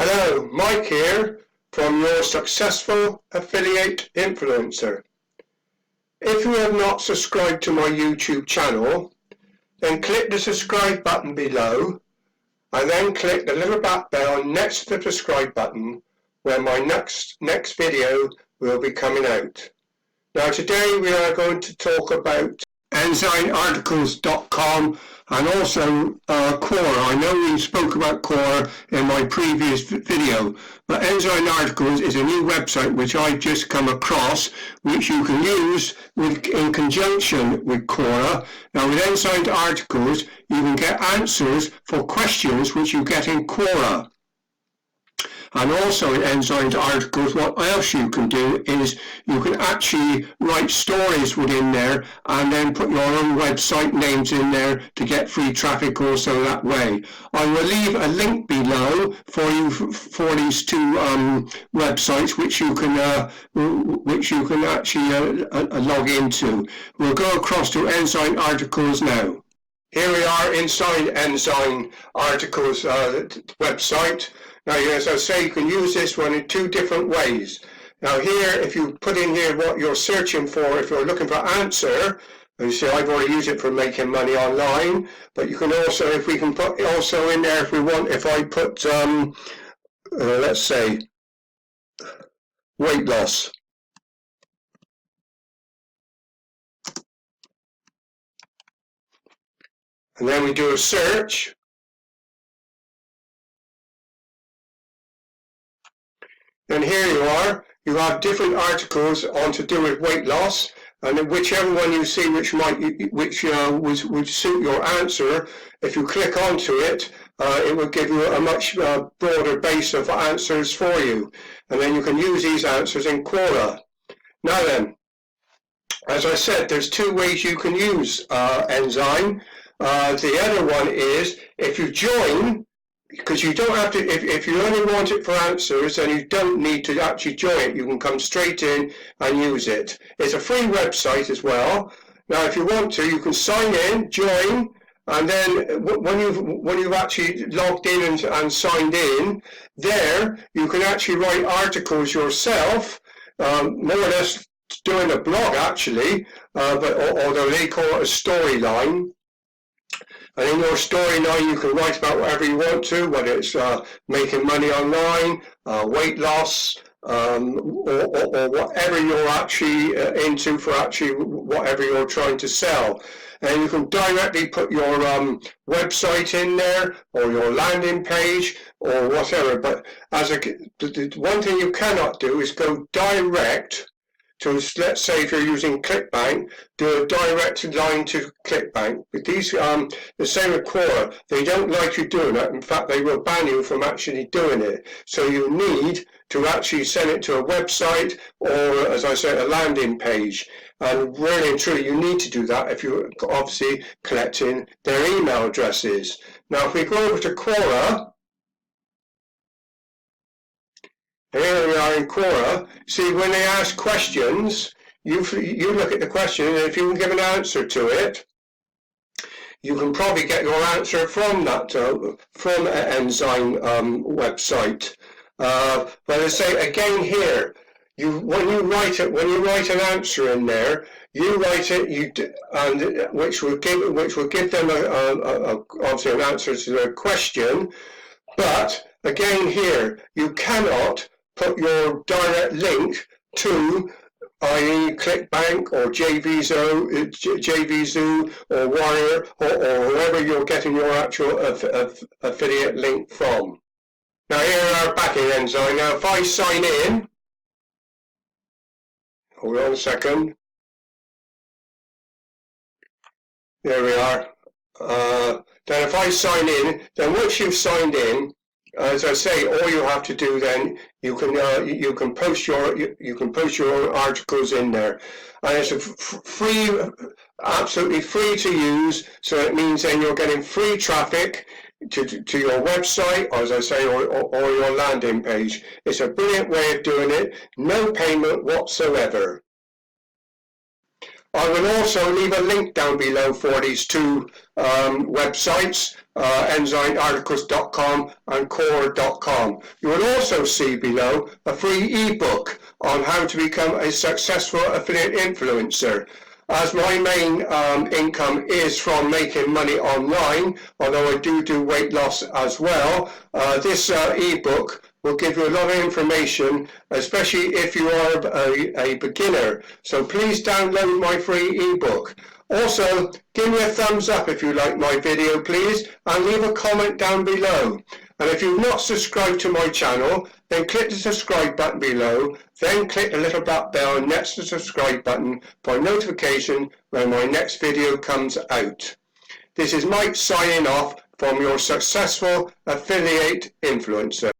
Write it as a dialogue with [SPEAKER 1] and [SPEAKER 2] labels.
[SPEAKER 1] Hello, Mike here from Your Successful Affiliate Influencer. If you have not subscribed to my YouTube channel, then click the subscribe button below and then click the little black bell next to the subscribe button where my next video will be coming out. Now today we are going to talk about EnsignArticles.com and also Quora. I know we spoke about Quora in my previous video, but Ensign Articles is a new website which I've just come across, which you can use in conjunction with Quora. Now with Ensign Articles, you can get answers for questions which you get in Quora. And also in Ensign Articles, what else you can do is you can actually write stories within there and then put your own website names in there to get free traffic also that way. I will leave a link below for you for these two websites which you can actually log into. We'll go across to Ensign Articles now. Here we are inside Ensign Articles website. Now, as I say, you can use this one in two different ways. Now here, if you put in here what you're searching for, if you're looking for answer, you see I've already used it for making money online, but you can also, if we can put also in there if we want, if I put, let's say, weight loss. And then we do a search. And here you are, you have different articles on to do with weight loss, and then whichever one you see which would suit your answer, if you click onto it, it will give you a much broader base of answers for you. And then you can use these answers in Quora. Now then, as I said, there's two ways you can use Ensign. The other one is if you join, because you don't have to, if you only want it for answers, then you don't need to actually join it. You can come straight in and use it. It's a free website as well. Now, if you want to, you can sign in, join, and then when you've actually logged in and signed in, there you can actually write articles yourself, more or less doing a blog actually, but although they call it a storyline. And in your storyline, you can write about whatever you want to, whether it's making money online, weight loss, or whatever you're actually into for actually whatever you're trying to sell. And you can directly put your website in there, or your landing page, or whatever. But the one thing you cannot do is go direct. So let's say if you're using ClickBank, do a direct line to ClickBank. But these, the same with Quora, they don't like you doing that. In fact, they will ban you from actually doing it. So you need to actually send it to a website or, as I said, a landing page. And really and truly, you need to do that if you're obviously collecting their email addresses. Now, if we go over to Quora, here we are in Quora. See, when they ask questions, you look at the question, and if you can give an answer to it, you can probably get your answer from that, from an Ensign website. But I say again here, when you write an answer in there, you write it, which will give them obviously an answer to their question. But again here, you cannot put your direct link to, i.e. ClickBank or JVZoo or Warrior or whoever you're getting your actual affiliate link from. Now here we are back in Ensign. Now if I sign in, hold on a second. There we are. Then if I sign in, then once you've signed in, as I say, all you have to do then, you can post your articles in there, and it's free, absolutely free to use. So it means then you're getting free traffic to your website, as I say, or your landing page. It's a brilliant way of doing it. No payment whatsoever. I will also leave a link down below for these two websites, ensignarticles.com and core.com. You will also see below a free ebook on how to become a successful affiliate influencer. As my main income is from making money online, although I do weight loss as well, this ebook will give you a lot of information, especially if you are a beginner. So please download my free ebook. Also, give me a thumbs up if you like my video, please, and leave a comment down below. And if you've not subscribed to my channel, then click the subscribe button below, then click the little black bell next to the subscribe button for notification when my next video comes out. This is Mike signing off from your successful affiliate influencer.